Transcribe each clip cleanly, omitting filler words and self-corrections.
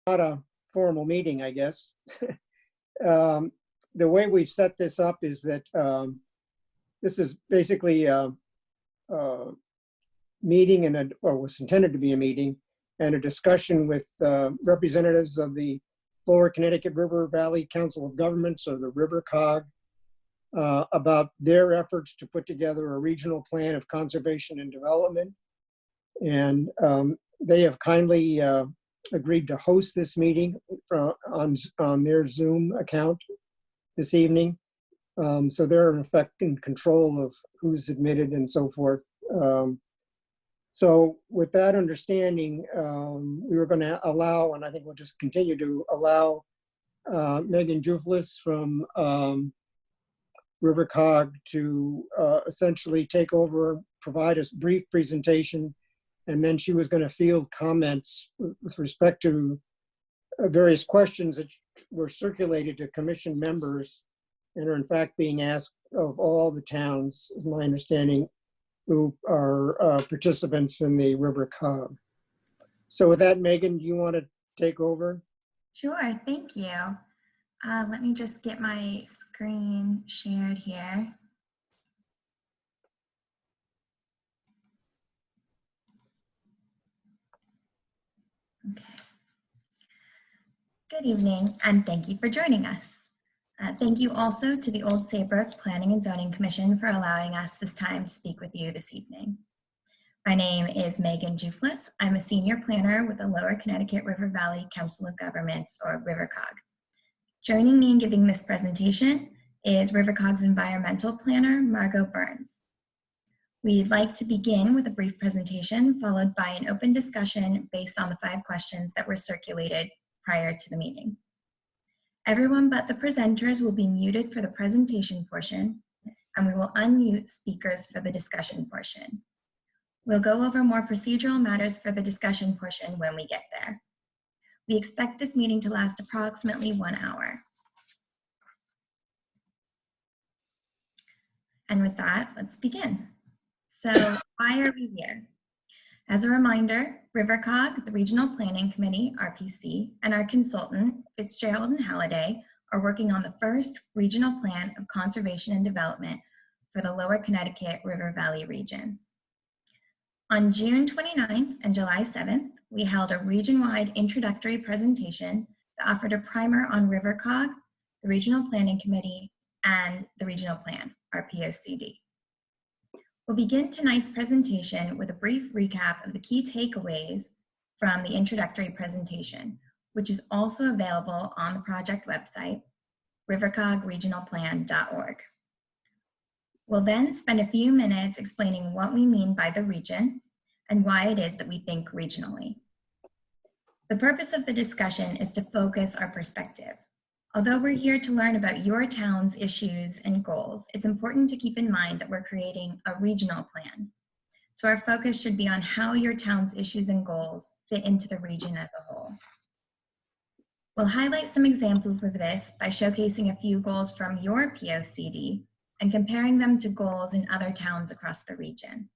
not a formal meeting, I guess. The way we've set this up is that this is basically a meeting or was intended to be a meeting and a discussion with representatives of the Lower Connecticut River Valley Council of Governments, or the RiverCOG, about their efforts to put together a regional plan of conservation and development. And they have kindly agreed to host this meeting on their Zoom account this evening. So they're in effect in control of who's admitted and so forth. So with that understanding, we were going to allow, and I think we'll just continue to allow, Megan Juflis from RiverCOG to essentially take over, provide a brief presentation, and then she was going to field comments with respect to various questions that were circulated to commission members and are in fact being asked of all the towns, is my understanding, who are participants in the RiverCOG. So with that, Megan, do you want to take over? Sure, thank you. Let me just get my screen shared here. Okay. Good evening, and thank you for joining us. Thank you also to the Old Saybrook Planning and Zoning Commission for allowing us this time to speak with you this evening. My name is Megan Juflis. I'm a senior planner with the Lower Connecticut River Valley Council of Governments, or RiverCOG. Joining me in giving this presentation is RiverCOG's environmental planner, Margot Burns. We'd like to begin with a brief presentation followed by an open discussion based on the 5 questions that were circulated prior to the meeting. Everyone but the presenters will be muted for the presentation portion, and we will unmute speakers for the discussion portion. We'll go over more procedural matters for the discussion portion when we get there. We expect this meeting to last approximately 1 hour. And with that, let's begin. So why are we here? As a reminder, RiverCOG, the Regional Planning Committee, RPC, and our consultant, Fitzgerald and Halliday, are working on the first regional plan of conservation and development for the Lower Connecticut River Valley region. On June 29th and July 7th, we held a region-wide introductory presentation that offered a primer on RiverCOG, the Regional Planning Committee, and the Regional Plan, RPOCD. We'll begin tonight's presentation with a brief recap of the key takeaways from the introductory presentation, which is also available on the project website, rivercogregionalplan.org. We'll then spend a few minutes explaining what we mean by the region and why it is that we think regionally. The purpose of the discussion is to focus our perspective. Although we're here to learn about your town's issues and goals, it's important to keep in mind that we're creating a regional plan. So our focus should be on how your town's issues and goals fit into the region as a whole. We'll highlight some examples of this by showcasing a few goals from your POCD and comparing them to goals in other towns across the region.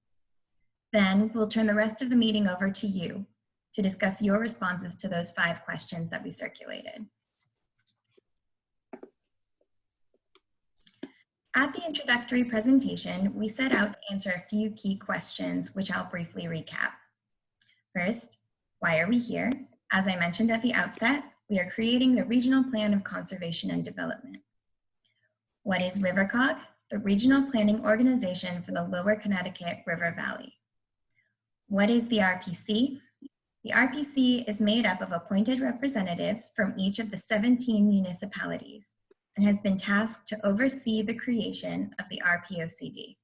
Then we'll turn the rest of the meeting over to you to discuss your responses to those 5 questions that we circulated. At the introductory presentation, we set out to answer a few key questions, which I'll briefly recap. First, why are we here? As I mentioned at the outset, we are creating the Regional Plan of Conservation and Development. What is RiverCOG? The regional planning organization for the Lower Connecticut River Valley. What is the RPC? The RPC is made up of appointed representatives from each of the 17 municipalities and has been tasked to oversee the creation of the RPOCD.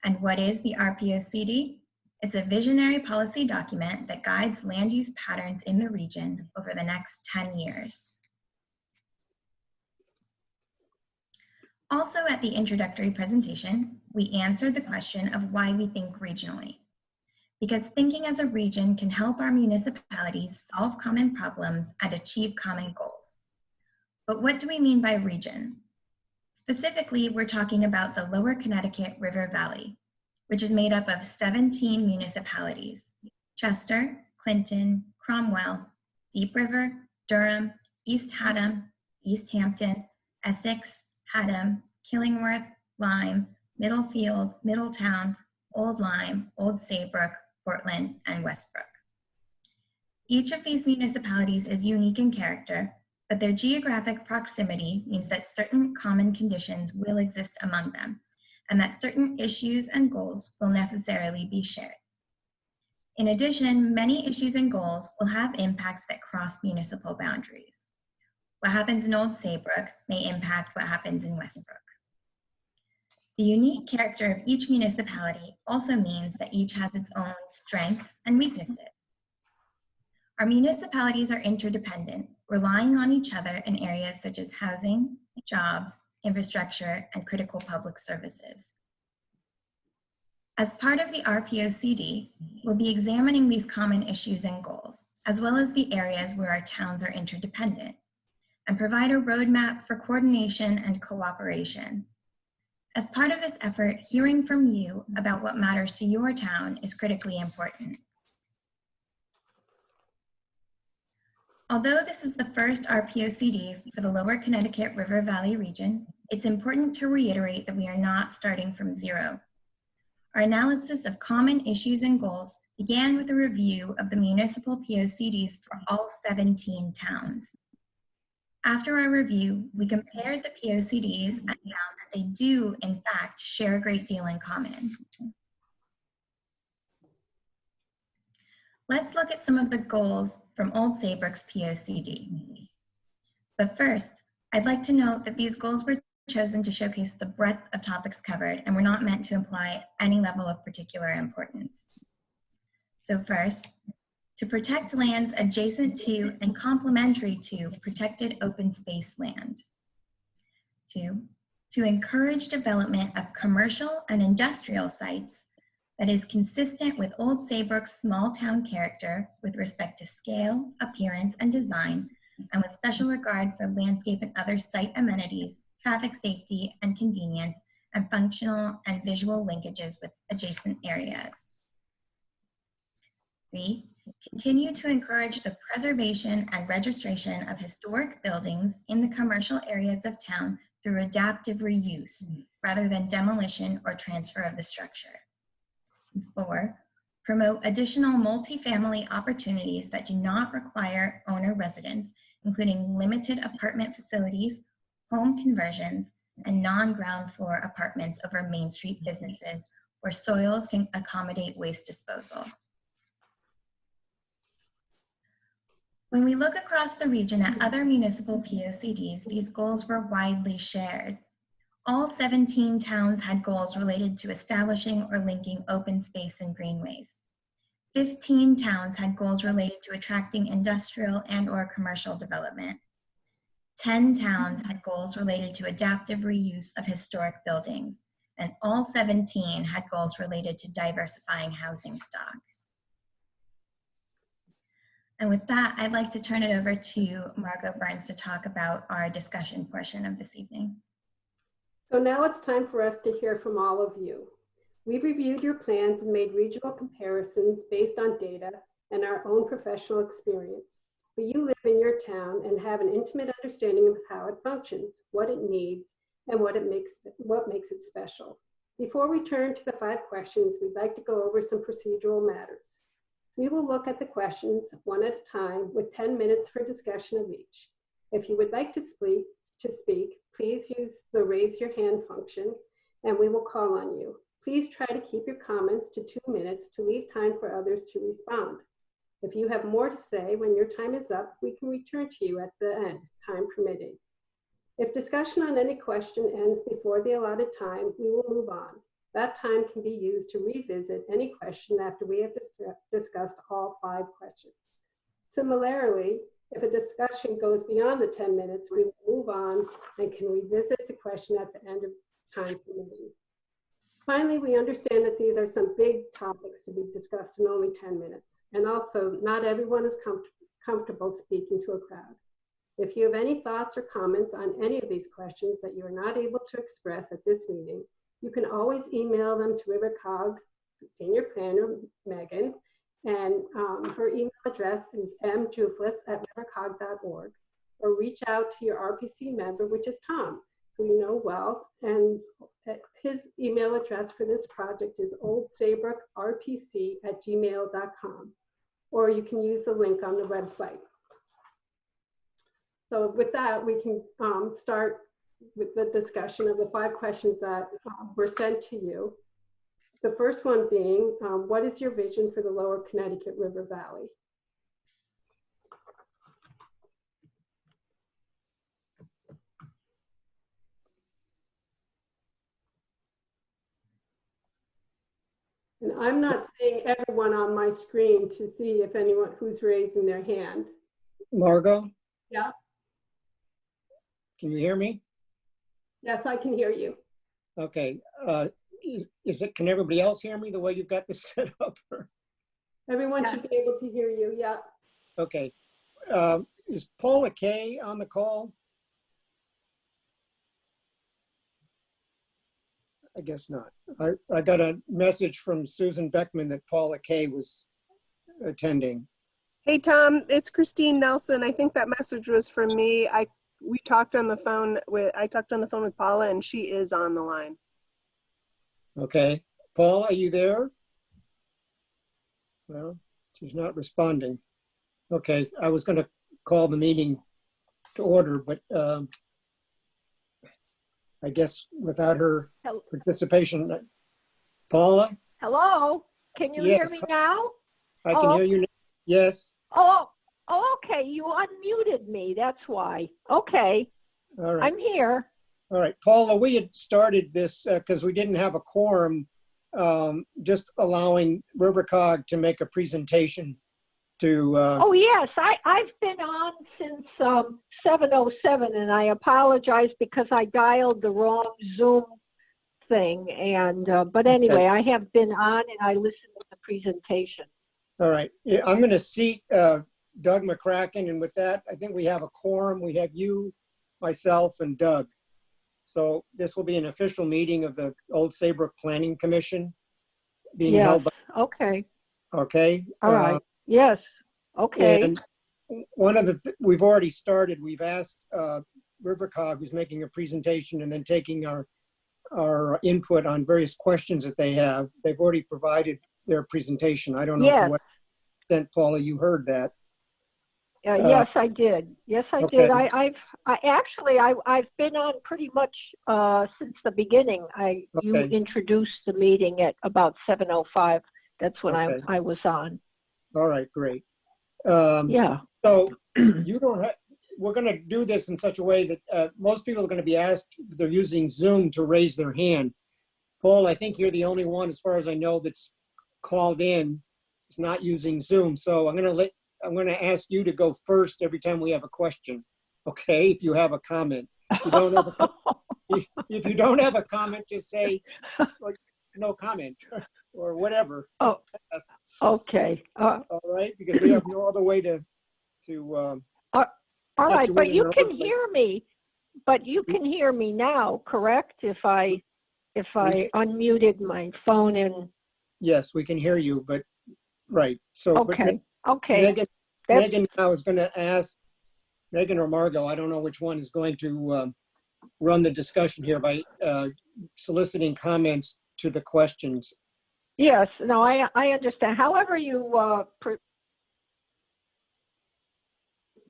And what is the RPOCD? It's a visionary policy document that guides land use patterns in the region over the next 10 years. Also at the introductory presentation, we answered the question of why we think regionally. Because thinking as a region can help our municipalities solve common problems and achieve common goals. But what do we mean by region? Specifically, we're talking about the Lower Connecticut River Valley, which is made up of 17 municipalities: Chester, Clinton, Cromwell, Deep River, Durham, East Haddam, East Hampton, Essex, Haddam, Killingworth, Lyme, Middlefield, Middletown, Old Lyme, Old Saybrook, Portland, and Westbrook. Each of these municipalities is unique in character, but their geographic proximity means that certain common conditions will exist among them, and that certain issues and goals will necessarily be shared. In addition, many issues and goals will have impacts that cross municipal boundaries. What happens in Old Saybrook may impact what happens in Westbrook. The unique character of each municipality also means that each has its own strengths and weaknesses. Our municipalities are interdependent, relying on each other in areas such as housing, jobs, infrastructure, and critical public services. As part of the RPOCD, we'll be examining these common issues and goals, as well as the areas where our towns are interdependent, and provide a roadmap for coordination and cooperation. As part of this effort, hearing from you about what matters to your town is critically important. Although this is the first RPOCD for the Lower Connecticut River Valley region, it's important to reiterate that we are not starting from zero. Our analysis of common issues and goals began with a review of the municipal POCDs for all 17 towns. After our review, we compared the POCDs and found that they do, in fact, share a great deal in common. Let's look at some of the goals from Old Saybrook's POCD. But first, I'd like to note that these goals were chosen to showcase the breadth of topics covered and were not meant to imply any level of particular importance. So first, to protect lands adjacent to and complementary to protected open space land. 2, to encourage development of commercial and industrial sites that is consistent with Old Saybrook's small town character with respect to scale, appearance, and design, and with special regard for landscape and other site amenities, traffic safety and convenience, and functional and visual linkages with adjacent areas. 3, continue to encourage the preservation and registration of historic buildings in the commercial areas of town through adaptive reuse, rather than demolition or transfer of the structure. 4, promote additional multifamily opportunities that do not require owner residence, including limited apartment facilities, home conversions, and non-ground floor apartments over Main Street businesses where soils can accommodate waste disposal. When we look across the region at other municipal POCDs, these goals were widely shared. All 17 towns had goals related to establishing or linking open space and greenways. 15 towns had goals related to attracting industrial and/or commercial development. 10 towns had goals related to adaptive reuse of historic buildings, and all 17 had goals related to diversifying housing stock. And with that, I'd like to turn it over to Margot Burns to talk about our discussion portion of this evening. So now it's time for us to hear from all of you. We've reviewed your plans and made regional comparisons based on data and our own professional experience. But you live in your town and have an intimate understanding of how it functions, what it needs, and what makes it special. Before we turn to the 5 questions, we'd like to go over some procedural matters. We will look at the questions one at a time with 10 minutes for discussion of each. If you would like to speak, please use the raise your hand function and we will call on you. Please try to keep your comments to 2 minutes to leave time for others to respond. If you have more to say when your time is up, we can return to you at the end, time permitting. If discussion on any question ends before the allotted time, we will move on. That time can be used to revisit any question after we have discussed all 5 questions. Similarly, if a discussion goes beyond the 10 minutes, we will move on and can revisit the question at the end of time permitting. Finally, we understand that these are some big topics to be discussed in only 10 minutes. And also, not everyone is comfortable speaking to a crowd. If you have any thoughts or comments on any of these questions that you are not able to express at this meeting, you can always email them to RiverCOG, Senior Planner Megan, And her email address is mjuflis@rivercog.org, or reach out to your RPC member, which is Tom, who you know well. And his email address for this project is oldsaybrookrapc@gmail.com, or you can use the link on the website. So with that, we can start with the discussion of the 5 questions that were sent to you. The first one being, what is your vision for the Lower Connecticut River Valley? And I'm not seeing everyone on my screen to see if anyone who's raising their hand. Margot? Yeah. Can you hear me? Yes, I can hear you. Okay. Can everybody else hear me the way you've got this set up? Everyone should be able to hear you. Yeah. Okay. Is Paula Kay on the call? I guess not. I got a message from Susan Beckman that Paula Kay was attending. Hey, Tom, it's Christine Nelson. I think that message was from me. I talked on the phone with Paula, and she is on the line. Okay. Paula, are you there? Well, she's not responding. Okay. I was going to call the meeting to order, but I guess without her participation, Paula? Hello, can you Yes. hear me now? I can hear you. Yes. Oh, okay, you unmuted me, that's why. Okay, All right. I'm here. All right, Paula, we had started this because we didn't have a quorum, just allowing RiverCOG to make a presentation to. Oh yes, I've been on since 7:07, and I apologize because I dialed the wrong Zoom thing. And but anyway, I have been on and I listened to the presentation. All right, yeah, I'm going to seat Doug McCracken, and with that, I think we have a quorum. We have you, myself, and Doug. So this will be an official meeting of the Old Saybrook Planning Commission being held by, Okay. okay? All right. Yes. Okay. And one of the, we've already started, we've asked RiverCOG, who's making a presentation and then taking our input on various questions that they have. They've already provided their presentation. I don't know to what extent, Paula, you heard that. Yes, I did. Yes, I okay. did. I've been on pretty much since the beginning. You introduced the meeting at about 7:05. That's when I was on. All right, great. Yeah. So you don't have. We're going to do this in such a way that most people are going to be asked if they're using Zoom to raise their hand. Paul, I think you're the only one, as far as I know, that's called in. It's not using Zoom. So I'm going to ask you to go first every time we have a question. Okay, if you have a comment. If you don't have if you don't have a comment, just say like, no comment or whatever. Oh, okay. All right, because we have no other way to. All right, but you can hear me. But you can hear me now, correct? If I unmuted my phone and. Yes, we can hear you, but right. So okay. Okay. Megan now is going to ask, Megan or Margot, I don't know which one is going to run the discussion here by soliciting comments to the questions. Yes, no, I understand. However you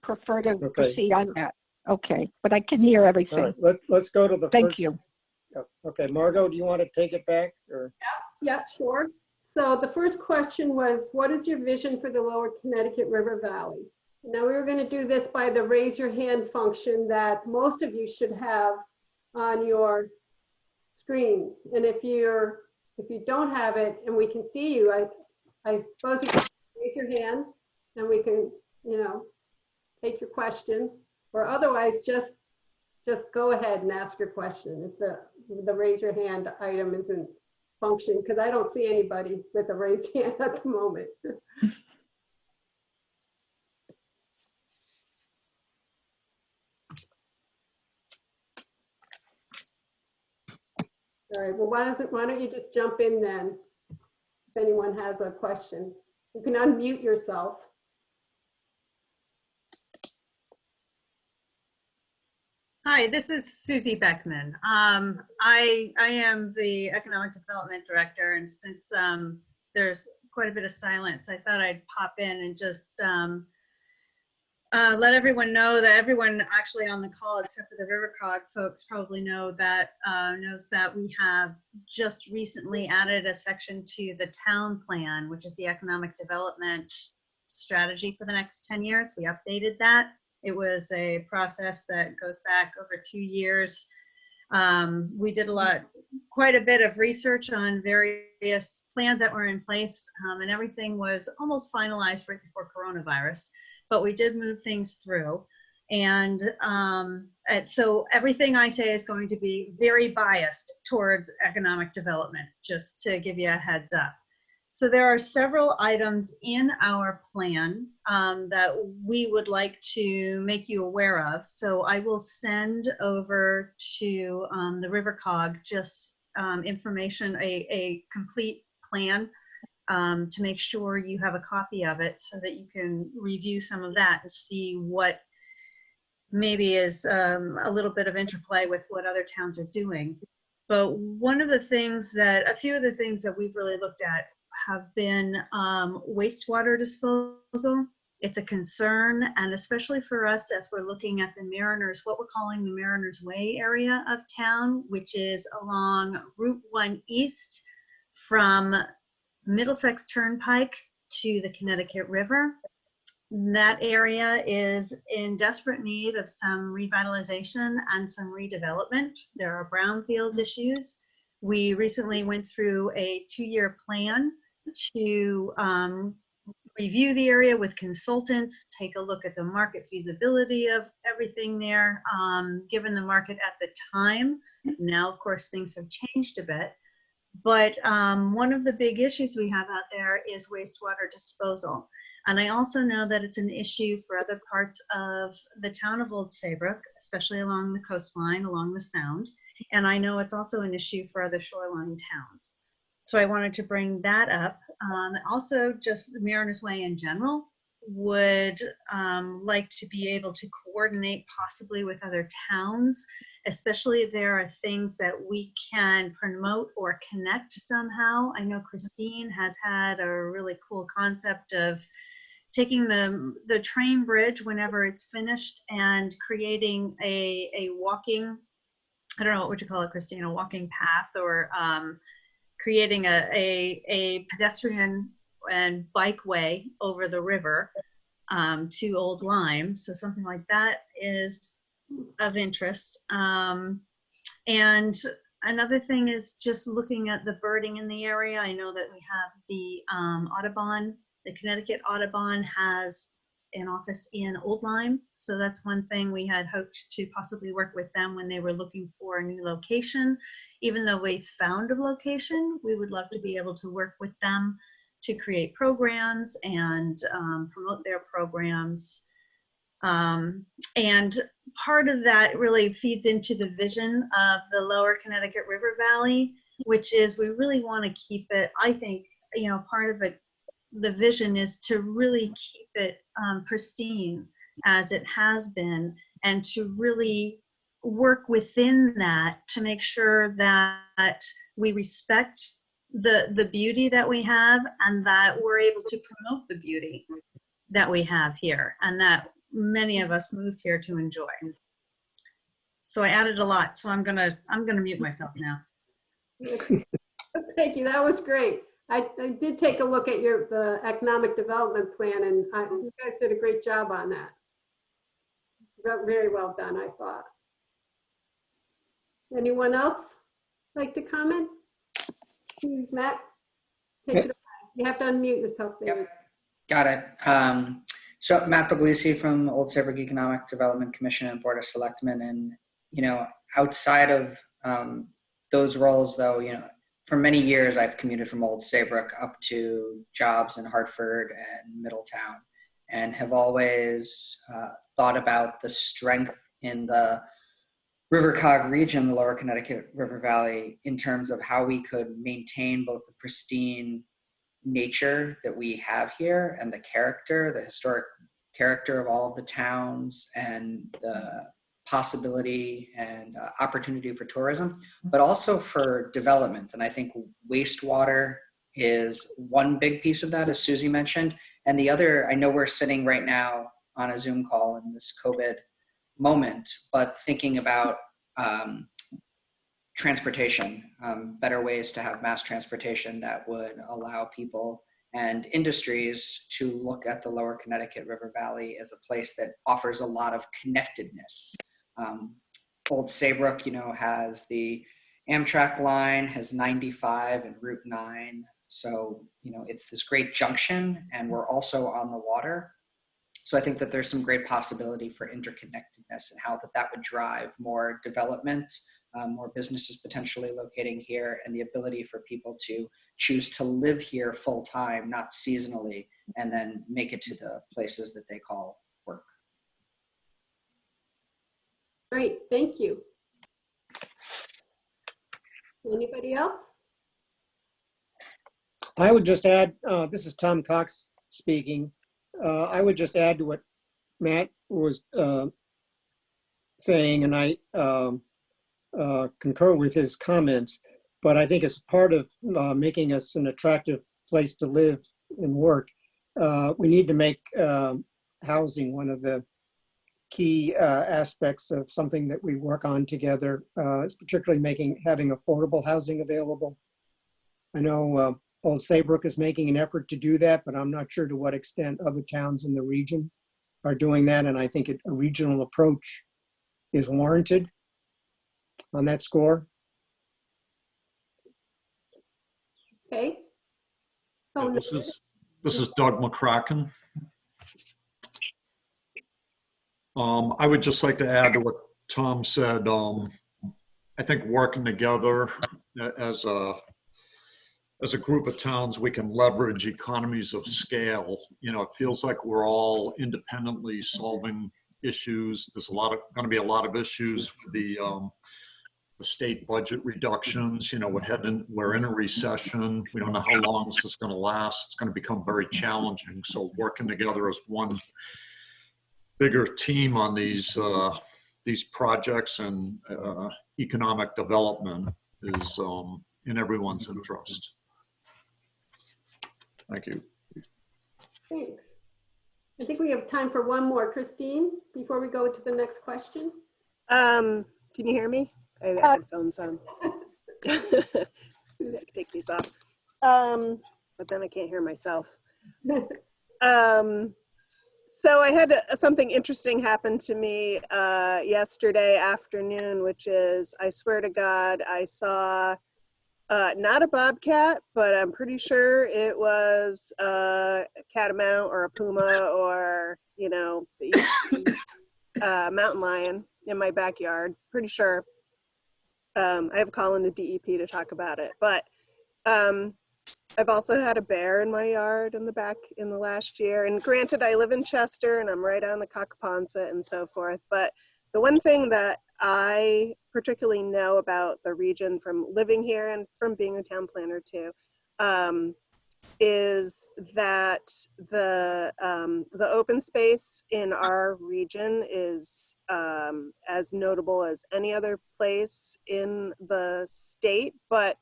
prefer to proceed on that. Okay, but I can hear everything. All right, let's go to the Thank first. you. Okay, Margot, do you want to take it back? Or? Yeah, sure. So the first question was, what is your vision for the Lower Connecticut River Valley? Now we were going to do this by the raise your hand function that most of you should have on your screens. And if you don't have it and we can see you, I suppose you can raise your hand and we can, take your question, or otherwise just go ahead and ask your question if the raise your hand item isn't functioning, because I don't see anybody with a raised hand at the moment. All right, well, why don't you just jump in then, if anyone has a question. You can unmute yourself. Hi, this is Susie Beckman. I am the Economic Development Director, and since there's quite a bit of silence, I thought I'd pop in and just let everyone know that everyone actually on the call, except for the RiverCOG folks, probably knows that we have just recently added a section to the town plan, which is the economic development strategy for the next 10 years. We updated that. It was a process that goes back over 2 years. We did quite a bit of research on various plans that were in place, and everything was almost finalized right before coronavirus, but we did move things through. And so everything I say is going to be very biased towards economic development, just to give you a heads up. So there are several items in our plan that we would like to make you aware of. So I will send over to the RiverCOG just information, a complete plan to make sure you have a copy of it so that you can review some of that and see what maybe is a little bit of interplay with what other towns are doing. But a few of the things that we've really looked at have been wastewater disposal. It's a concern, and especially for us as we're looking at the Mariners, what we're calling the Mariners Way area of town, which is along Route 1 East from Middlesex Turnpike to the Connecticut River. That area is in desperate need of some revitalization and some redevelopment. There are brownfield issues. We recently went through a 2-year plan to review the area with consultants, take a look at the market feasibility of everything there, given the market at the time. Now, of course, things have changed a bit. But one of the big issues we have out there is wastewater disposal. And I also know that it's an issue for other parts of the town of Old Saybrook, especially along the coastline, along the Sound. And I know it's also an issue for other shoreline towns. So I wanted to bring that up. Also, just the Mariners Way in general would like to be able to coordinate possibly with other towns, especially if there are things that we can promote or connect somehow. I know Christine has had a really cool concept of taking the train bridge whenever it's finished and creating a walking, I don't know, what would you call it, Christine, a walking path, or creating a pedestrian and bikeway over the river to Old Lyme. So something like that is of interest. And another thing is just looking at the birding in the area. I know that we have the Audubon, the Connecticut Audubon has an office in Old Lyme. So that's one thing we had hoped to possibly work with them when they were looking for a new location. Even though we found a location, we would love to be able to work with them to create programs and promote their programs. And part of that really feeds into the vision of the Lower Connecticut River Valley, which is we really want to keep it, I think, part of it, the vision is to really keep it pristine as it has been, and to really work within that to make sure that we respect the beauty that we have, and that we're able to promote the beauty that we have here and that many of us moved here to enjoy. So I added a lot, so I'm gonna mute myself now. Thank you, that was great. I did take a look at the economic development plan, and you guys did a great job on that. Very well done, I thought. Anyone else like to comment? Please, Matt, take it away. You have to unmute yourself there. Yep. Got it. So Matt Puglisi from Old Saybrook Economic Development Commission and Board of Selectmen. And, outside of those roles, though, for many years, I've commuted from Old Saybrook up to jobs in Hartford and Middletown, and have always thought about the strength in the RiverCOG region, the Lower Connecticut River Valley, in terms of how we could maintain both the pristine nature that we have here and the character, the historic character of all of the towns and the possibility and opportunity for tourism, but also for development. And I think wastewater is one big piece of that, as Susie mentioned. And the other, I know we're sitting right now on a Zoom call in this COVID moment, but thinking about transportation, better ways to have mass transportation that would allow people and industries to look at the lower Connecticut River Valley as a place that offers a lot of connectedness. Old Saybrook, has the Amtrak line, has 95 and Route 9. So, it's this great junction, and we're also on the water. So I think that there's some great possibility for interconnectedness and how that would drive more development, more businesses potentially locating here, and the ability for people to choose to live here full time, not seasonally, and then make it to the places that they call work. Great, thank you. Anybody else? I would just add, this is Tom Cox speaking. I would just add to what Matt was saying, and I concur with his comments, but I think as part of making us an attractive place to live and work, we need to make housing one of the key aspects of something that we work on together. It's particularly having affordable housing available. I know Old Saybrook is making an effort to do that, but I'm not sure to what extent other towns in the region are doing that. And I think a regional approach is warranted on that score. Okay. Yeah, this is Doug McCracken. I would just like to add to what Tom said. I think working together as a group of towns, we can leverage economies of scale. It feels like we're all independently solving issues. There's going to be a lot of issues with the state budget reductions. We're in a recession. We don't know how long this is going to last. It's going to become very challenging. So working together as one bigger team on these projects and economic development is in everyone's interest. Thank you. Thanks. I think we have time for one more. Christine, before we go to the next question. Can you hear me? I have headphones on. I can take these off. But then I can't hear myself. So I had something interesting happen to me yesterday afternoon, which is, I swear to God, I saw not a bobcat, but I'm pretty sure it was a catamount or a puma or, the mountain lion in my backyard. Pretty sure. I have a call in the DEP to talk about it, but I've also had a bear in my yard in the last year. And granted, I live in Chester and I'm right on the Cockaponsett and so forth. But the one thing that I particularly know about the region from living here and from being a town planner too, is that the open space in our region is as notable as any other place in the state. But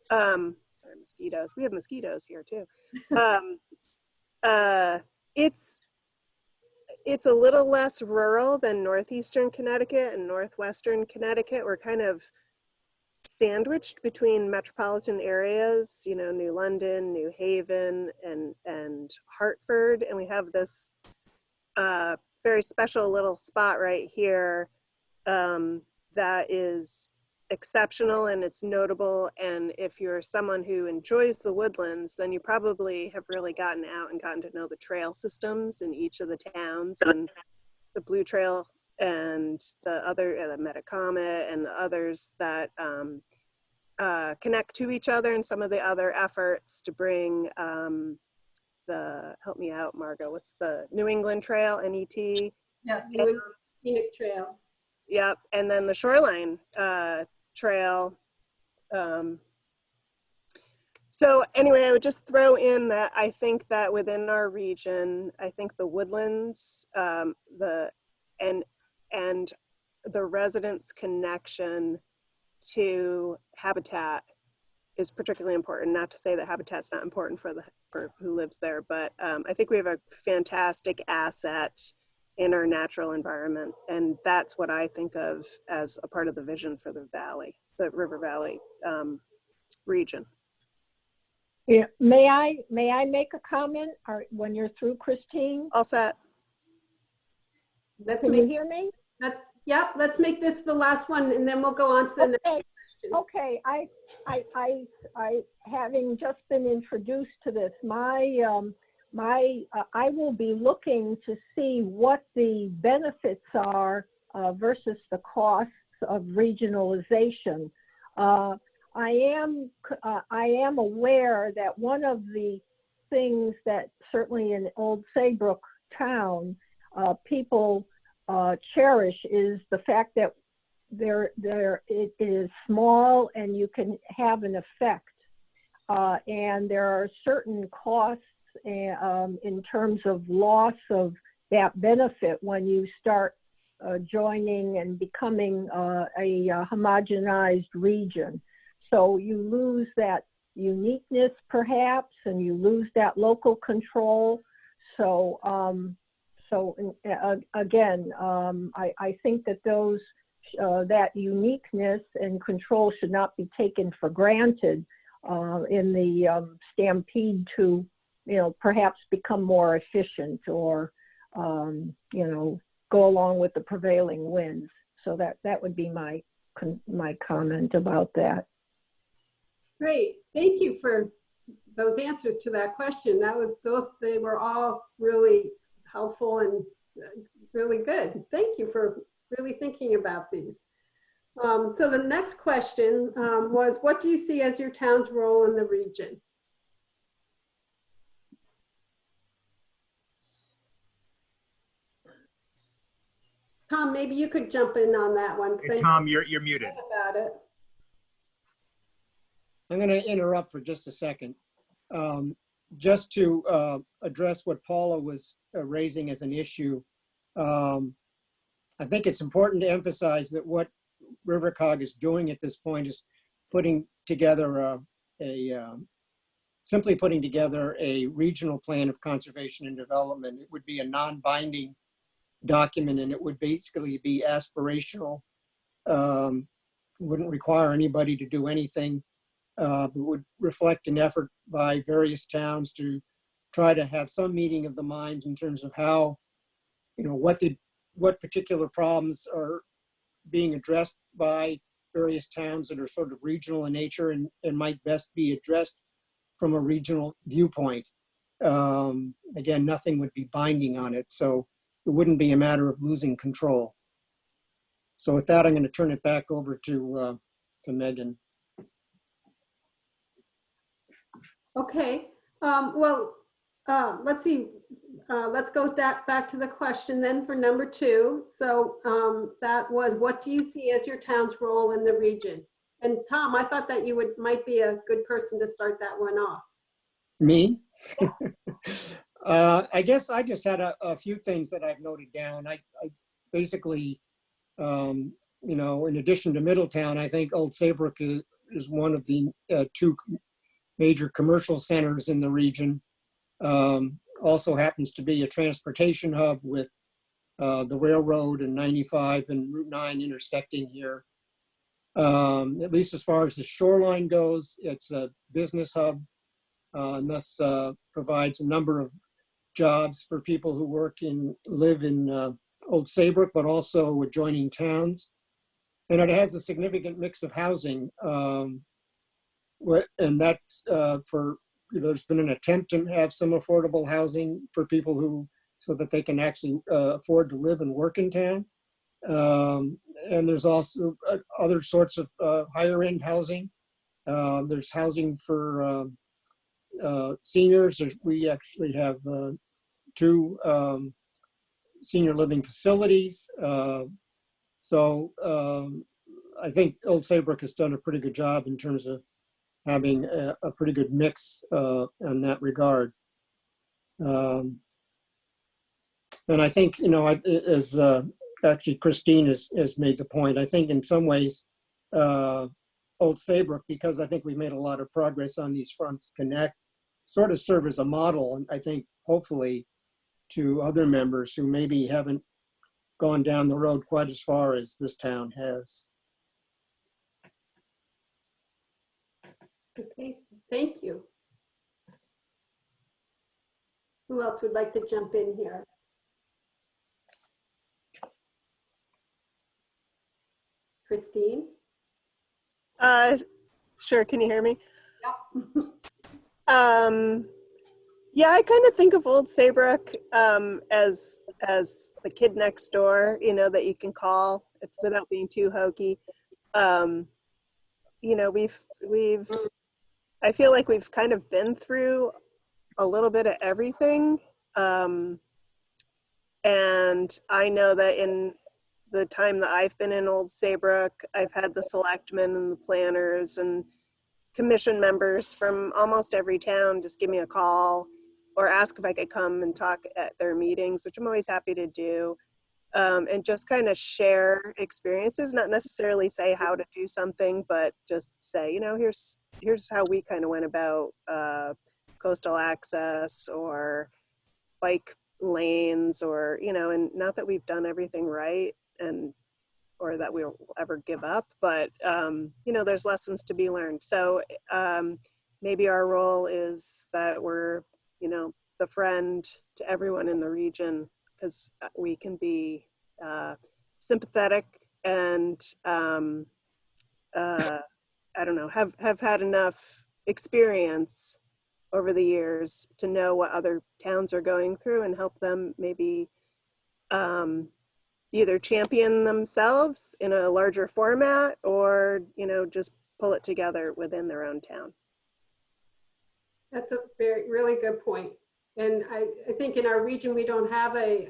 sorry, mosquitoes. We have mosquitoes here too. It's a little less rural than northeastern Connecticut and northwestern Connecticut. We're kind of sandwiched between metropolitan areas, New London, New Haven, and Hartford, and we have this very special little spot right here that is exceptional and it's notable. And if you're someone who enjoys the woodlands, then you probably have really gotten out and gotten to know the trail systems in each of the towns, and the Blue Trail and the Metacomet and the others that connect to each other, and some of the other efforts to bring help me out, Margot, what's the New England Trail, NET? Yeah, New Scenic Trail. Yep, and then the Shoreline Trail. So So anyway, I would just throw in that I think that within our region, I think the woodlands, and the residents' connection to habitat is particularly important. Not to say that habitat's not important for who lives there, but I think we have a fantastic asset in our natural environment, and that's what I think of as a part of the vision for the valley, the River Valley region. Yeah, may I make a comment or when you're through, Christine? All set. Let's Can you make, hear me? let's make this the last one and then we'll go on to the next Okay. question. Okay, I having just been introduced to this, I will be looking to see what the benefits are versus the costs of regionalization. I am aware that one of the things that certainly in Old Saybrook town people cherish is the fact that it is small and you can have an effect. And there are certain costs in terms of loss of that benefit when you start joining and becoming a homogenized region. So you lose that uniqueness perhaps, and you lose that local control. So, again, I think that that uniqueness and control should not be taken for granted in the stampede to, perhaps become more efficient or, go along with the prevailing winds. So that would be my comment about that. Great, thank you for those answers to that question. They were all really helpful and really good. Thank you for really thinking about these. So the next question was, what do you see as your town's role in the region? Tom, maybe you could jump in on that one. Hey, Tom, you're muted. About it. I'm going to interrupt for just a second. Just to address what Paula was raising as an issue, I think it's important to emphasize that what RiverCOG is doing at this point is putting together simply putting together a regional plan of conservation and development. It would be a non-binding document, and it would basically be aspirational. Wouldn't require anybody to do anything. It would reflect an effort by various towns to try to have some meeting of the minds in terms of how, what particular problems are being addressed by various towns that are sort of regional in nature and might best be addressed from a regional viewpoint. Again, nothing would be binding on it, so it wouldn't be a matter of losing control. So with that, I'm going to turn it back over to Megan. Okay, let's see. Let's go back to the question then for number 2. So that was, what do you see as your town's role in the region? And Tom, I thought that you might be a good person to start that one off. Me? I guess I just had a few things that I've noted down. I basically, in addition to Middletown, I think Old Saybrook is one of the 2 major commercial centers in the region. Also happens to be a transportation hub with the railroad and 95 and Route 9 intersecting here. At least as far as the Shoreline goes, it's a business hub and thus provides a number of jobs for people who live in Old Saybrook, but also adjoining towns. And it has a significant mix of housing. And that's there's been an attempt to have some affordable housing for people so that they can actually afford to live and work in town. And there's also other sorts of higher end housing. There's housing for seniors. We actually have 2 senior living facilities. So I think Old Saybrook has done a pretty good job in terms of having a pretty good mix in that regard. And I think, you know, as actually Christine has made the point, I think in some ways, Old Saybrook, because I think we made a lot of progress on these fronts, connect, sort of serve as a model, and I think hopefully to other members who maybe haven't gone down the road quite as far as this town has. Okay, thank you. Who else would like to jump in here? Christine? Sure, can you hear me? Yep. Yeah, I kind of think of Old Saybrook as the kid next door, you know, that you can call without being too hokey. You know, I feel like we've kind of been through a little bit of everything. And I know that in the time that I've been in Old Saybrook, I've had the selectmen and the planners and commission members from almost every town just give me a call or ask if I could come and talk at their meetings, which I'm always happy to do. And just kind of share experiences, not necessarily say how to do something, but just say, you know, here's how we kind of went about coastal access or bike lanes, or, you know, and not that we've done everything right and or that we'll ever give up, but you know, there's lessons to be learned. So maybe our role is that we're, you know, the friend to everyone in the region, because we can be sympathetic and I don't know, have had enough experience over the years to know what other towns are going through and help them maybe either champion themselves in a larger format or, you know, just pull it together within their own town. That's a really good point. And I think in our region, we don't have a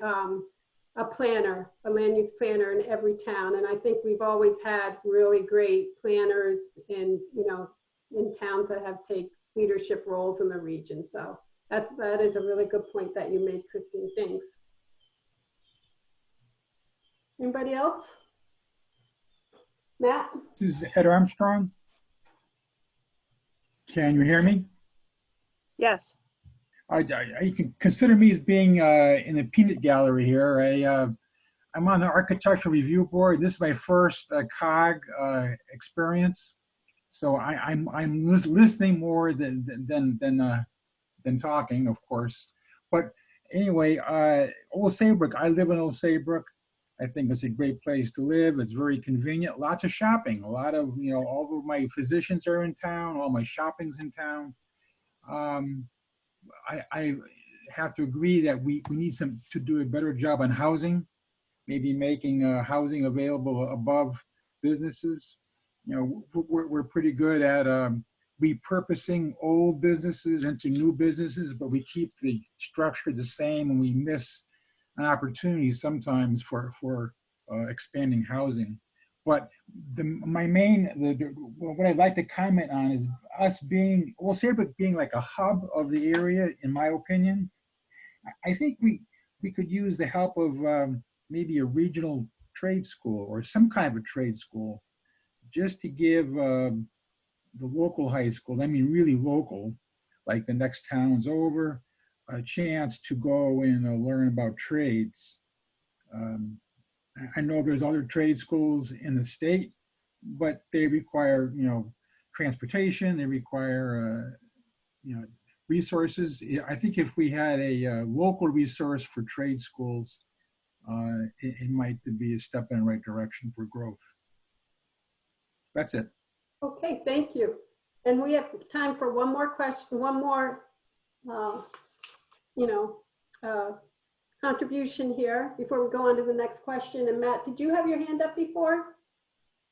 planner, a land use planner in every town. And I think we've always had really great planners in, you know, in towns that have taken leadership roles in the region. So that is a really good point that you made, Christine. Thanks. Anybody else? Matt? This is Ed Armstrong. Can you hear me? Yes. You can consider me as being in the peanut gallery here. I'm on the Architectural Review Board. This is my first COG experience, so I'm listening more than talking, of course. But anyway, Old Saybrook. I live in Old Saybrook. I think it's a great place to live. It's very convenient. Lots of shopping. A lot of, you know, all of my physicians are in town. All my shopping's in town. I have to agree that we need to do a better job on housing, maybe making housing available above businesses. You know, we're pretty good at repurposing old businesses into new businesses, but we keep the structure the same, and we miss an opportunity sometimes for expanding housing. But what I'd like to comment on is us being, well, Saybrook being like a hub of the area, in my opinion. I think we could use the help of maybe a regional trade school or some kind of a trade school, just to give the local high school, I mean really local, like the next towns over, a chance to go and learn about trades. I know there's other trade schools in the state, but they require, you know, transportation. They require, you know, resources. I think if we had a local resource for trade schools, it might be a step in the right direction for growth. That's it. Okay, thank you. And we have time for one more question, one more, you know, contribution here before we go on to the next question. And Matt, did you have your hand up before?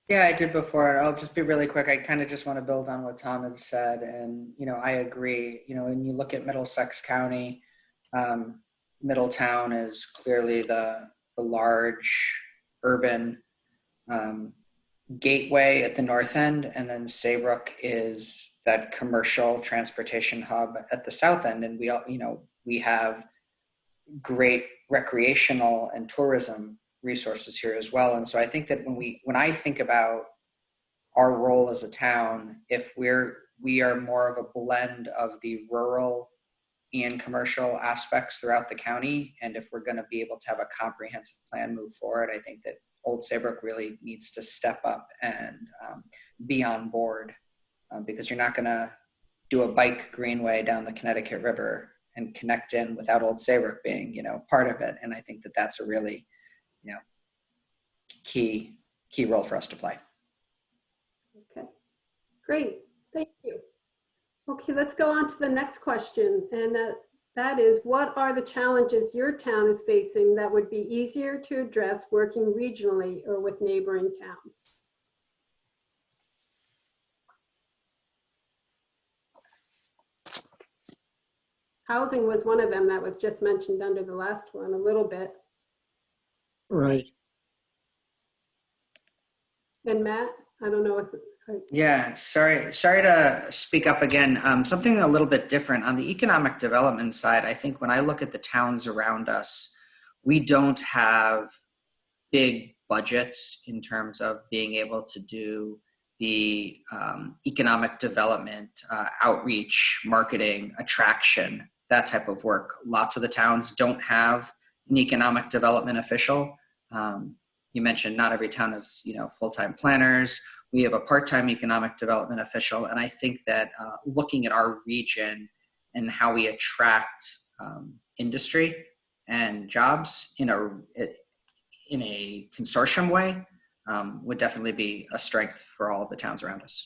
Yeah, I did before. I'll just be really quick. I kind of just want to build on what Tom had said. And, you know, I agree. You know, when you look at Middlesex County, Middletown is clearly the large urban gateway at the north end. And then Saybrook is that commercial transportation hub at the south end, and we have great recreational and tourism resources here as well. And so I think that when I think about our role as a town, if we are more of a blend of the rural and commercial aspects throughout the county, and if we're going to be able to have a comprehensive plan move forward, I think that Old Saybrook really needs to step up and be on board, because you're not going to do a bike greenway down the Connecticut River and connect in without Old Saybrook being, part of it. And I think that that's a really, key role for us to play. Okay, great, thank you. Okay, let's go on to the next question, and that is, what are the challenges your town is facing that would be easier to address working regionally or with neighboring towns? Housing was one of them that was just mentioned under the last one a little bit. Right. And Matt, I don't know if. Yeah, sorry to speak up again. Something a little bit different on the economic development side. I think when I look at the towns around us, we don't have big budgets in terms of being able to do the economic development, outreach, marketing, attraction, that type of work. Lots of the towns don't have an economic development official. You mentioned not every town has, full-time planners. We have a part-time economic development official. And I think that looking at our region and how we attract industry and jobs in a consortium way would definitely be a strength for all of the towns around us.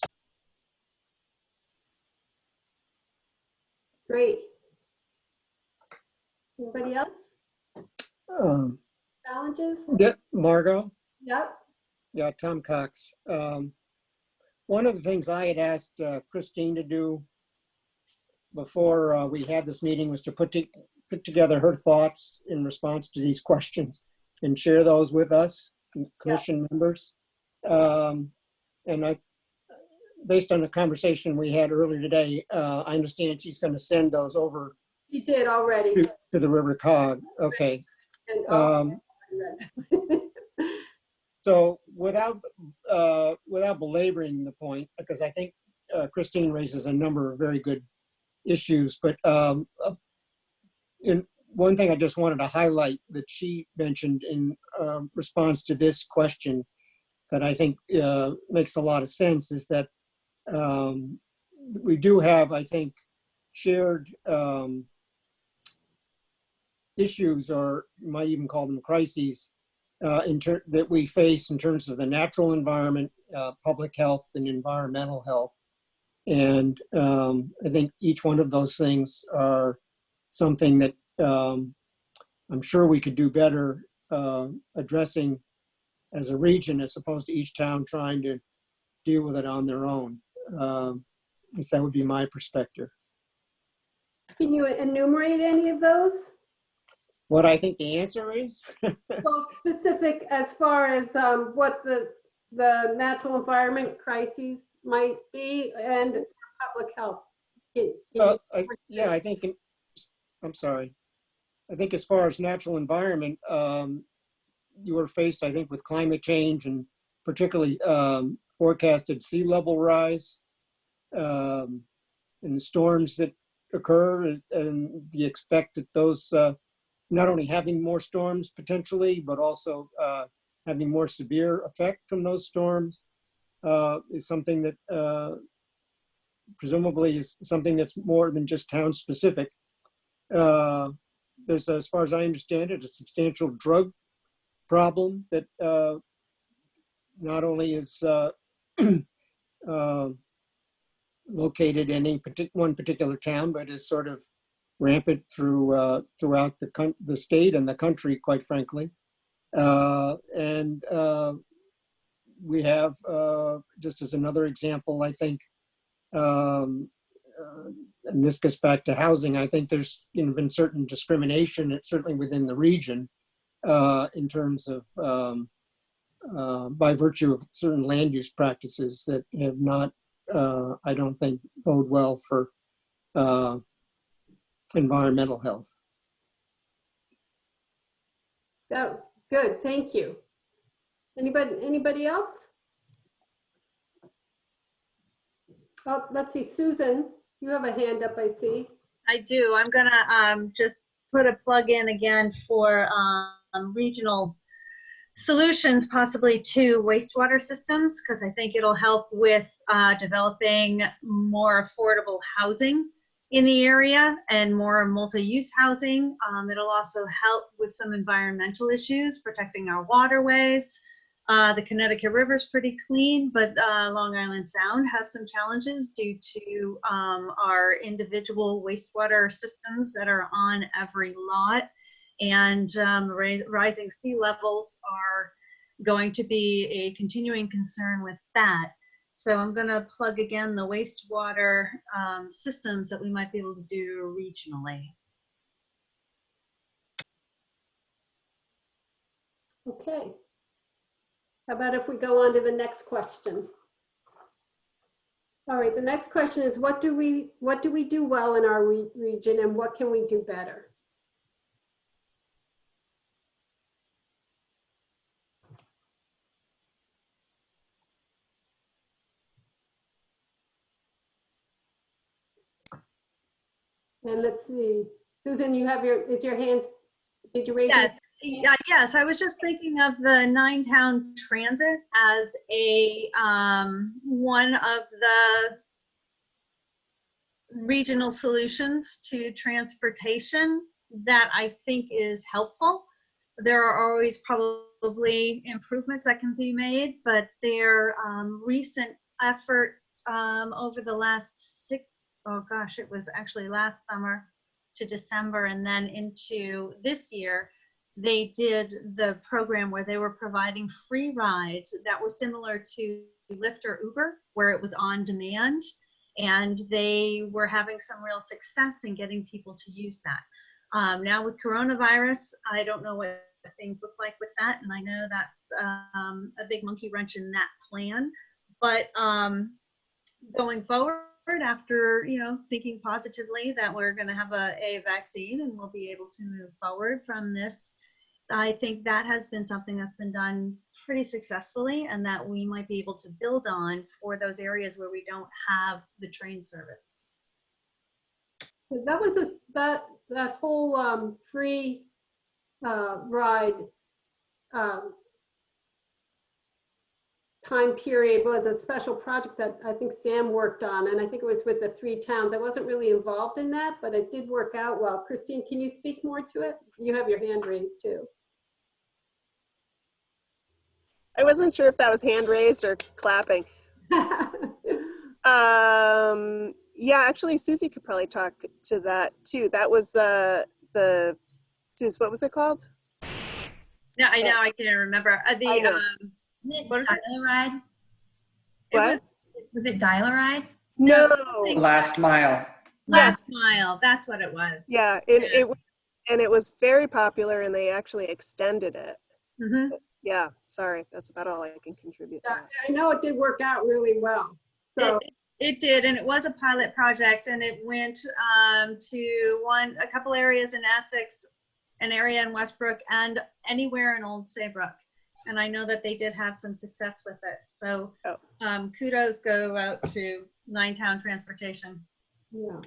Great. Anybody else? Challenges? Yeah, Margot? Yep. Yeah, Tom Cox. One of the things I had asked Christine to do before we had this meeting was to put together her thoughts in response to these questions and share those with us, commission members. And based on the conversation we had earlier today, I understand she's going to send those over. You did already. To the RiverCOG. Okay. And, so without belaboring the point, because I think Christine raises a number of very good issues, but one thing I just wanted to highlight that she mentioned in response to this question that I think makes a lot of sense is that we do have, I think, shared issues, or you might even call them crises, that we face in terms of the natural environment, public health, and environmental health. And I think each one of those things are something that I'm sure we could do better addressing as a region, as opposed to each town trying to deal with it on their own. That would be my perspective. can you enumerate any of those? What I think the answer is? Well, specific as far as what the natural environment crises might be and public health. I think, I'm sorry. I think as far as natural environment, you are faced, I think, with climate change and particularly forecasted sea level rise and the storms that occur, and you expect that those not only having more storms potentially, but also having more severe effect from those storms is something that presumably is something that's more than just town specific. There's, as far as I understand it, a substantial drug problem that not only is located in one particular town, but is sort of rampant throughout the state and the country, quite frankly. And we have, just as another example, I think, and this gets back to housing, I think there's been certain discrimination, certainly within the region, in terms of, by virtue of certain land use practices that have not I don't think bode well for environmental health. That was good. Thank you. Anybody else? Oh, let's see. Susan, you have a hand up, I see. I do. I'm gonna just put a plug in again for regional solutions, possibly to wastewater systems, because I think it'll help with developing more affordable housing in the area and more multi-use housing. It'll also help with some environmental issues, protecting our waterways. The Connecticut River is pretty clean, but Long Island Sound has some challenges due to our individual wastewater systems that are on every lot. And rising sea levels are going to be a continuing concern with that. So I'm going to plug again the wastewater systems that we might be able to do regionally. Okay. How about if we go on to the next question? All right, the next question is, what do we do well in our region, and what can we do better? And let's see, Susan, you have is your hands, did you raise Yes. it? Yes, I was just thinking of the 9-town transit as a one of the regional solutions to transportation that I think is helpful. There are always probably improvements that can be made, but their recent effort over the last it was actually last summer to December and then into this year, they did the program where they were providing free rides that were similar to Lyft or Uber, where it was on demand. And they were having some real success in getting people to use that. Now with coronavirus, I don't know what things look like with that. And I know that's a big monkey wrench in that plan. But going forward, after thinking positively that we're going to have a vaccine and we'll be able to move forward from this, I think that has been something that's been done pretty successfully and that we might be able to build on for those areas where we don't have the train service. That was that whole free ride time period was a special project that I think Sam worked on, and I think it was with the 3 towns. I wasn't really involved in that, but it did work out well. Christine, can you speak more to it? You have your hand raised too. I wasn't sure if that was hand raised or clapping. Yeah, actually, Susie could probably talk to that too. That was Suze, what was it called? No, I know I can't remember. What is it? Dial-a-ride? What? Was it Dial-a-ride? No. Last mile. Last Mile. That's what it was. Yeah, it was very popular, and they actually extended it. Mm-hmm. Yeah, sorry, that's about all I can contribute to that. I know it did work out really well. So It did, and it was a pilot project, and it went to a couple areas in Essex, an area in Westbrook, and anywhere in Old Saybrook. And I know that they did have some success with it. So kudos go out to 9-town transportation. Yeah,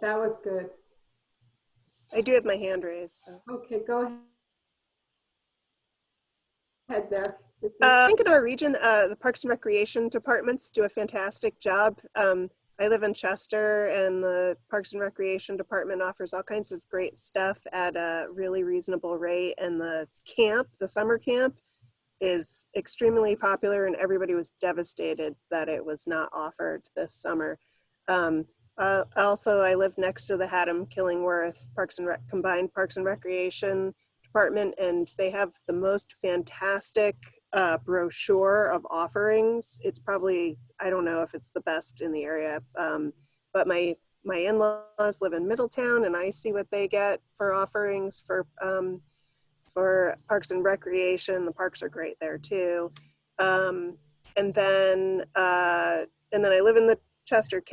that was good. I do have my hand raised. So. Okay, go ahead there. I think in our region, the Parks and Recreation departments do a fantastic job. I live in Chester, and the Parks and Recreation department offers all kinds of great stuff at a really reasonable rate. And the summer camp is extremely popular, and everybody was devastated that it was not offered this summer. Also, I live next to the Haddam Killingworth Combined Parks and Recreation department, and they have the most fantastic brochure of offerings. It's probably, I don't know if it's the best in the area, but my in-laws live in Middletown, and I see what they get for offerings for Parks and Recreation. The parks are great there too. And then and then I live in the Chester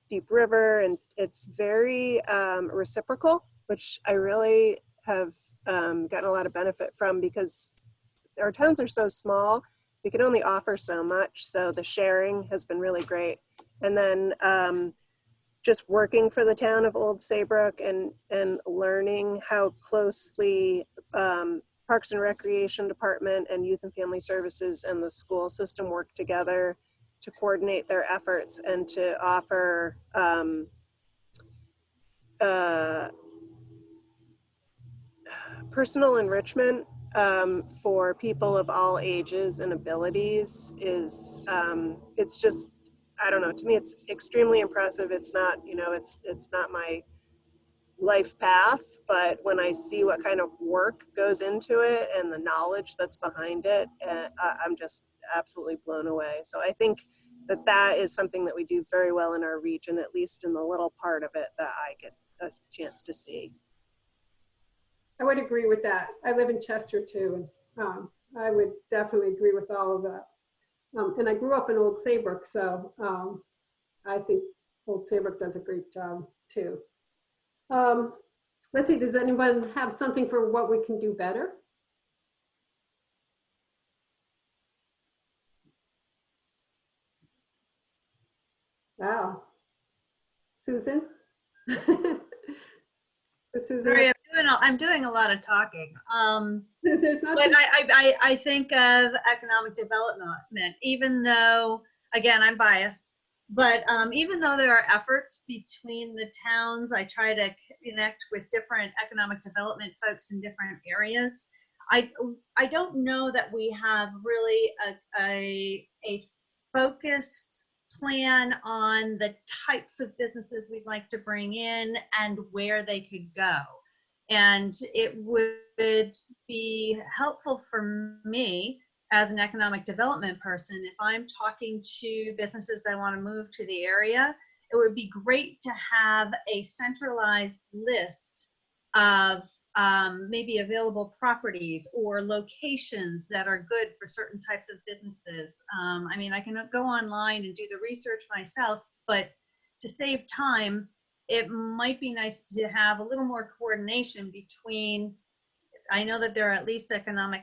Deep River, and it's very reciprocal, which I really have gotten a lot of benefit from, because our towns are so small, we can only offer so much. So the sharing has been really great. And then just working for the town of Old Saybrook and learning how closely Parks and Recreation Department and Youth and Family Services and the school system work together to coordinate their efforts and to offer personal enrichment for people of all ages and abilities is, it's just, I don't know, to me it's extremely impressive. It's not, you know, it's not my life path, but when I see what kind of work goes into it and the knowledge that's behind it, I'm just absolutely blown away. So I think that is something that we do very well in our region, at least in the little part of it that I get a chance to see. I would agree with that. I live in Chester too, and I would definitely agree with all of that. And I grew up in Old Saybrook, so I think Old Saybrook does a great job too. Let's see, does anyone have something for what we can do better? Wow. Susan? Susan? Sorry, I'm doing a lot of talking. There's not But I think of economic development, even though, again, I'm biased, but even though there are efforts between the towns, I try to connect with different economic development folks in different areas. I don't know that we have really a focused plan on the types of businesses we'd like to bring in and where they could go. And it would be helpful for me as an economic development person, if I'm talking to businesses that want to move to the area, it would be great to have a centralized list of maybe available properties or locations that are good for certain types of businesses. I mean, I can go online and do the research myself, but to save time, it might be nice to have a little more coordination between, I know that there are at least economic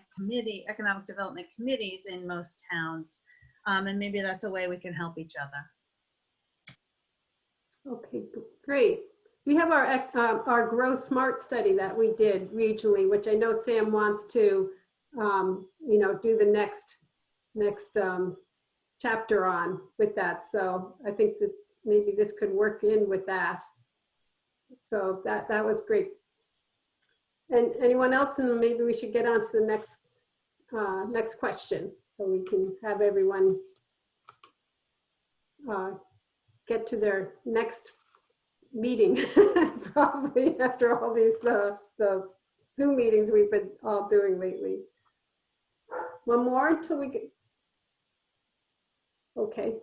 development committees in most towns, and maybe that's a way we can help each other. Okay, great. We have our Grow Smart study that we did regionally, which I know Sam wants to, you know, do the next chapter on with that. So I think that maybe this could work in with that. So that was great. And anyone else? And maybe we should get on to the next question so we can have everyone get to their next meeting, probably after all these the Zoom meetings we've been all doing lately. One more until we get, okay,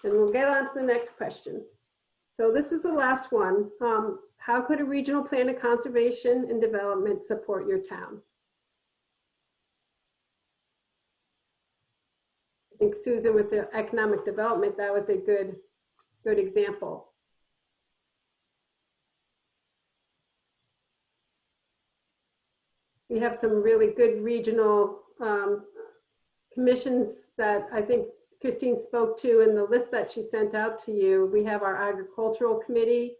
and we'll get on to the next question. So this is the last one. How could a regional plan of conservation and development support your town? I think Susan, with the economic development, that was a good example. We have some really good regional commissions that I think Christine spoke to in the list that she sent out to you. We have our agricultural committee.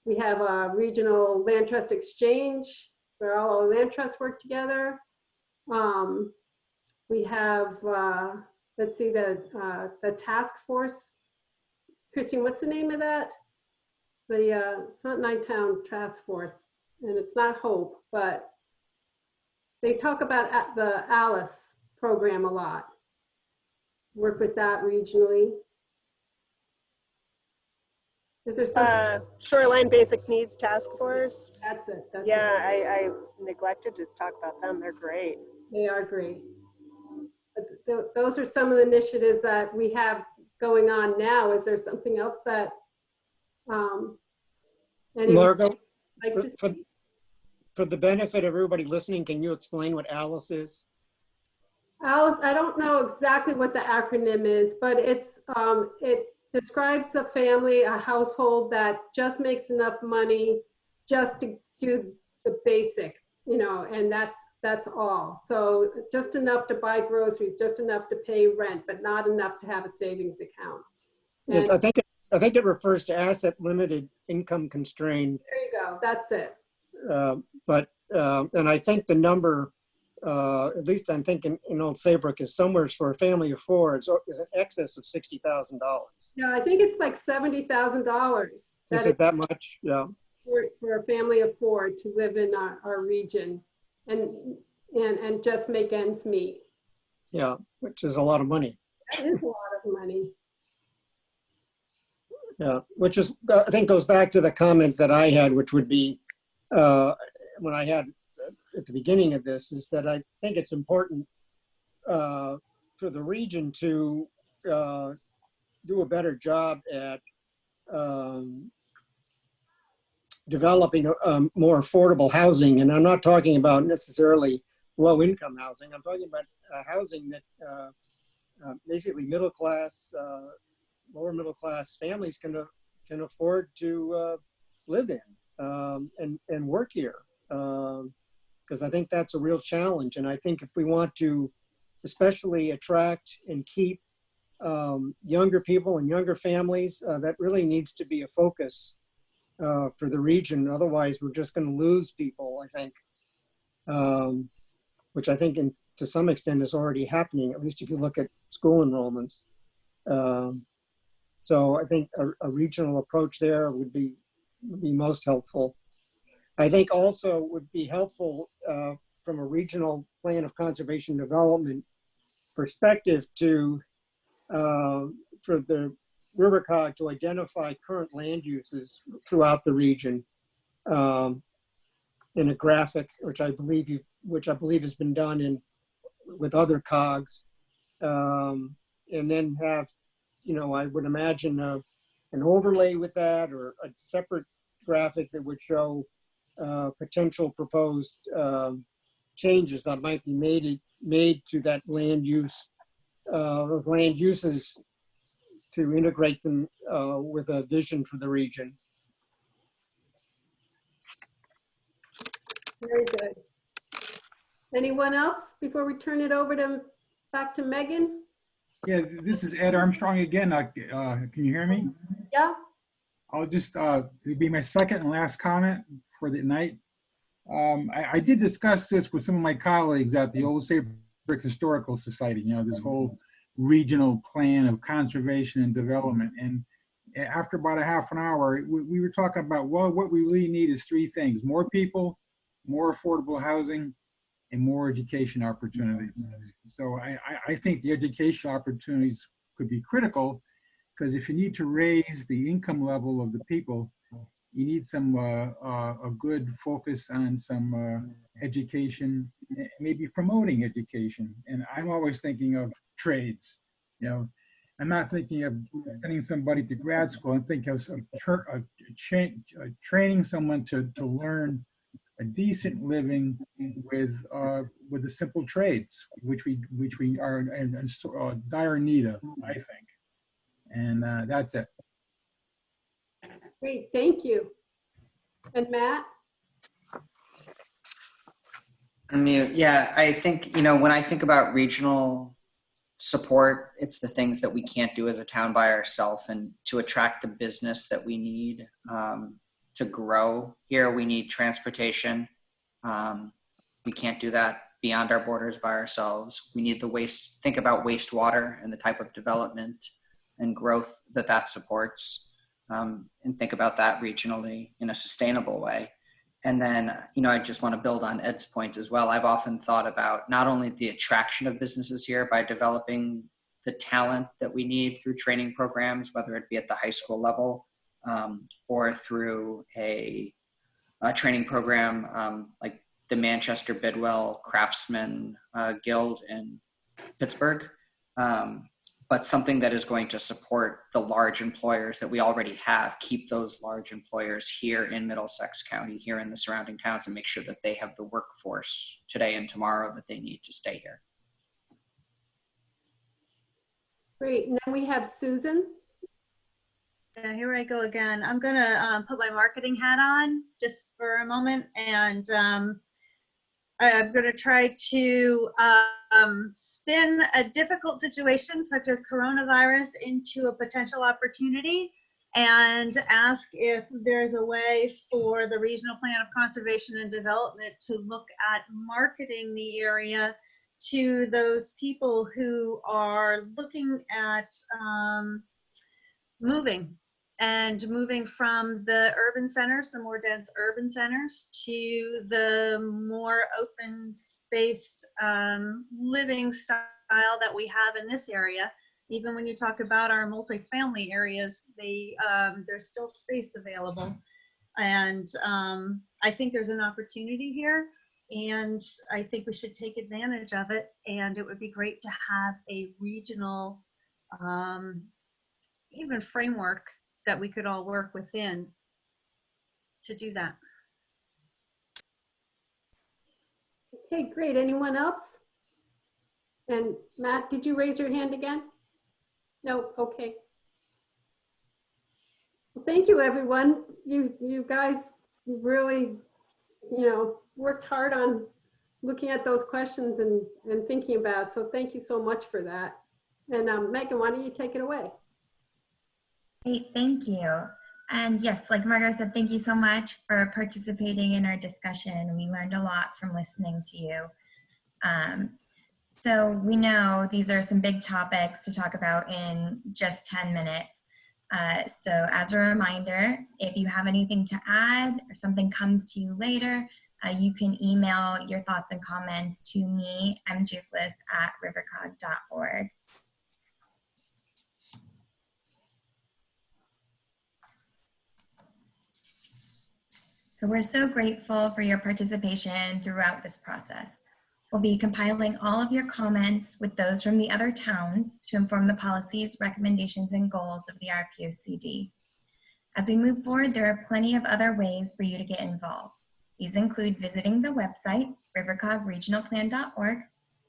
We have a regional land trust exchange where all our land trusts work together. We have, let's see, the task force. Christine, what's the name of that? It's not Nine-Town Task Force, and it's not Hope, but they talk about the ALICE program a lot. Work with that regionally. Is there some? Shoreline Basic Needs Task Force. That's it. That's Yeah, it. I neglected to talk about them. They're great. They are great. But those are some of the initiatives that we have going on now. Is there something else that Margot, like to for the benefit of everybody listening, can you explain what ALICE is? Alice, I don't know exactly what the acronym is, but it's it describes a family, a household that just makes enough money just to do the basic, you know, and that's all. So just enough to buy groceries, just enough to pay rent, but not enough to have a savings account. Yes, And I think it refers to asset limited, income constrained. there you go. That's it. And I think the number, at least I'm thinking in Old Saybrook, is somewhere for a family of four is in excess of $60,000. No, I think it's like $70,000. Is it that much? Yeah. For a family of four to live in our region and just make ends meet. Yeah, which is a lot of money. That is a lot of money. Yeah, which is, I think goes back to the comment that I had, which would be, when I had at the beginning of this, is that I think it's important for the region to do a better job at developing more affordable housing. And I'm not talking about necessarily low income housing. I'm talking about housing that basically middle class, lower middle class families can afford to live in and work here. Because I think that's a real challenge. And I think if we want to especially attract and keep younger people and younger families, that really needs to be a focus for the region. Otherwise, we're just going to lose people, I think, which I think to some extent is already happening, at least if you look at school enrollments. So I think a regional approach there would be most helpful. I think also would be helpful from a regional plan of conservation development perspective to for the RiverCOG to identify current land uses throughout the region in a graphic, which I believe has been done with other COGs, and then have, I would imagine an overlay with that, or a separate graphic that would show potential proposed changes that might be made to that land use, those land uses, to integrate them with a vision for the region. Very good. Anyone else before we turn it over back to Megan? Yeah, this is Ed Armstrong again. Can you hear me? Yeah. I'll just, it'll be my second and last comment for the night. I did discuss this with some of my colleagues at the Old Saybrook Historical Society, this whole regional plan of conservation and development. And after about a half an hour, we were talking about, well, what we really need is three things: more people, more affordable housing, and more education opportunities. So I think the education opportunities could be critical, because if you need to raise the income level of the people, you need some a good focus on some education, maybe promoting education. And I'm always thinking of trades. I'm not thinking of sending somebody to grad school. I'm thinking of training someone to learn a decent living with the simple trades, which we are in dire need of, I think. And that's it. Great, thank you. And Matt? Unmute. Yeah, I think, when I think about regional support, it's the things that we can't do as a town by ourselves, and to attract the business that we need to grow here, we need transportation. We can't do that beyond our borders by ourselves. We need think about wastewater and the type of development and growth that supports, and think about that regionally in a sustainable way. And then, I just want to build on Ed's point as well. I've often thought about not only the attraction of businesses here by developing the talent that we need through training programs, whether it be at the high school level or through a training program like the Manchester Bidwell Craftsman Guild in Pittsburgh, but something that is going to support the large employers that we already have, keep those large employers here in Middlesex County, here in the surrounding towns, and make sure that they have the workforce today and tomorrow that they need to stay here. Great. And then we have Susan. Yeah, here I go again. I'm gonna put my marketing hat on just for a moment, and I'm gonna try to spin a difficult situation such as coronavirus into a potential opportunity, and ask if there's a way for the Regional Plan of Conservation and Development to look at marketing the area to those people who are looking at moving from the urban centers, the more dense urban centers, to the more open spaced living style that we have in this area. Even when you talk about our multifamily areas, there's still space available. And I think there's an opportunity here, and I think we should take advantage of it. And it would be great to have a regional even framework that we could all work within to do that. Okay, great. Anyone else? And Matt, did you raise your hand again? No, okay. Well, thank you, everyone. You guys really, worked hard on looking at those questions and thinking about it. So thank you so much for that. And Megan, why don't you take it away? Great, thank you. And yes, like Margot said, thank you so much for participating in our discussion. We learned a lot from listening to you. So we know these are some big topics to talk about in just 10 minutes. So as a reminder, if you have anything to add or something comes to you later, you can email your thoughts and comments to me, mjuflis@rivercog.org. So we're so grateful for your participation throughout this process. We'll be compiling all of your comments with those from the other towns to inform the policies, recommendations, and goals of the RPOCD. As we move forward, there are plenty of other ways for you to get involved. These include visiting the website, rivercogregionalplan.org,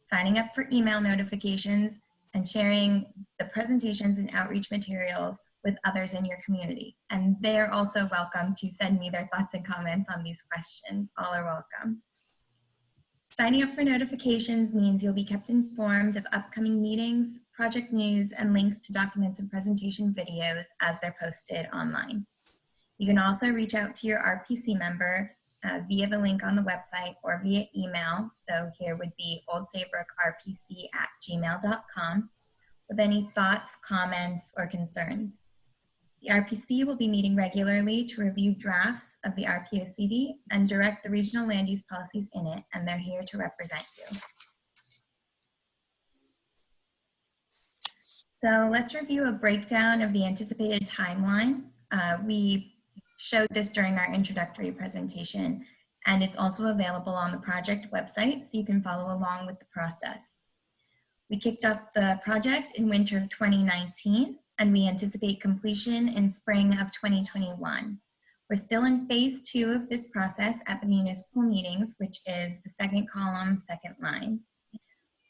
signing up for email notifications, and sharing the presentations and outreach materials with others in your community. And they are also welcome to send me their thoughts and comments on these questions. All are welcome. Signing up for notifications means you'll be kept informed of upcoming meetings, project news, and links to documents and presentation videos as they're posted online. You can also reach out to your RPC member via the link on the website or via email. So here would be oldsaybrookRPC@gmail.com with any thoughts, comments, or concerns. The RPC will be meeting regularly to review drafts of the RPOCD and direct the regional land use policies in it, and they're here to represent you. So let's review a breakdown of the anticipated timeline. We showed this during our introductory presentation, and it's also available on the project website, so you can follow along with the process. We kicked off the project in winter of 2019, and we anticipate completion in spring of 2021. We're still in phase 2 of this process at the municipal meetings, which is the second column, second line.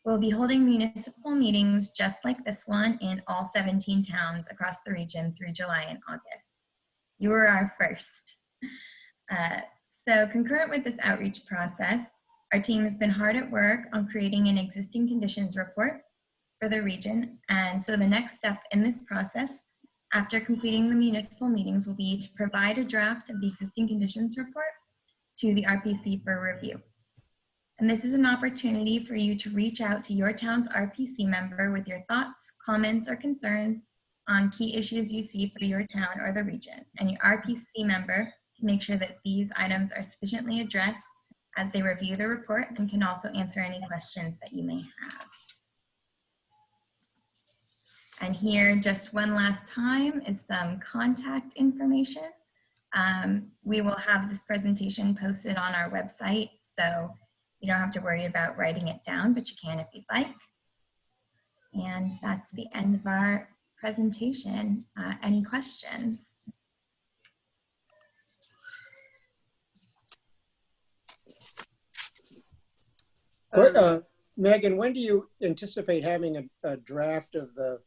We'll be holding municipal meetings just like this one in all 17 towns across the region through July and August. You were our first. So concurrent with this outreach process, our team has been hard at work on creating an existing conditions report for the region. And so the next step in this process, after completing the municipal meetings, will be to provide a draft of the existing conditions report to the RPC for review. And this is an opportunity for you to reach out to your town's RPC member with your thoughts, comments, or concerns on key issues you see for your town or the region. And your RPC member can make sure that these items are sufficiently addressed as they review the report and can also answer any questions that you may have. And here, just one last time, is some contact information. We will have this presentation posted on our website, so you don't have to worry about writing it down, but you can if you'd like. And that's the end of our presentation. Any questions? Megan, when do you anticipate having a draft of the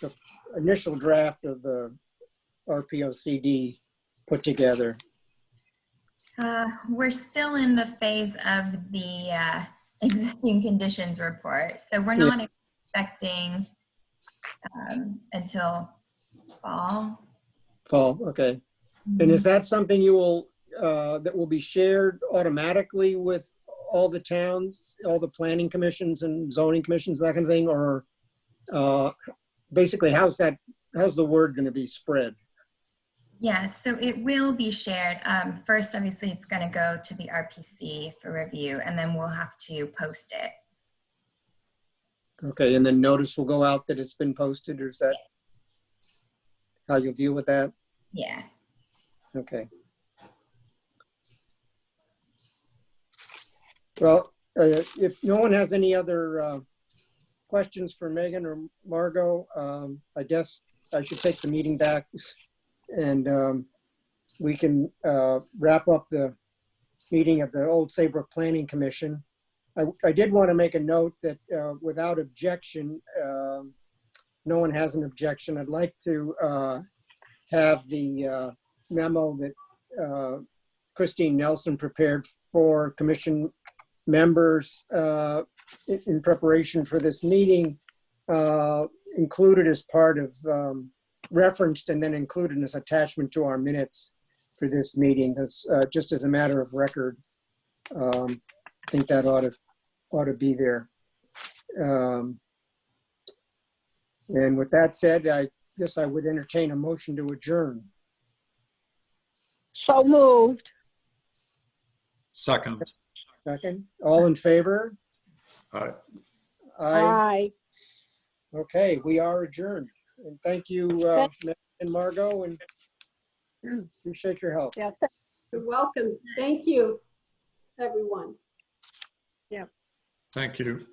the initial draft of the RPOCD put together? We're still in the phase of the existing conditions report. So we're not expecting until fall. Fall, okay. And is that something you will, that will be shared automatically with all the towns, all the planning commissions and zoning commissions, that kind of thing? Or basically, how's the word going to be spread? Yes, so it will be shared. First, obviously, it's going to go to the RPC for review, and then we'll have to post it. Okay, and then notice will go out that it's been posted, or is that how you'll deal with that? Yeah. Okay. Well, if no one has any other questions for Megan or Margot, I guess I should take the meeting back, and we can wrap up the meeting of the Old Saybrook Planning Commission. I did want to make a note that without objection, no one has an objection. I'd like to have the memo that Christine Nelson prepared for commission members in preparation for this meeting included as part of, referenced and then included as attachment to our minutes for this meeting. That's just as a matter of record. I think that ought to be there. And with that said, I guess I would entertain a motion to adjourn. So moved. Second. Second, all in favor? Aye. Aye. Okay, we are adjourned. And thank you, Meg and Margot, and appreciate your help. Yeah. You're welcome. Thank you, everyone. Thank you.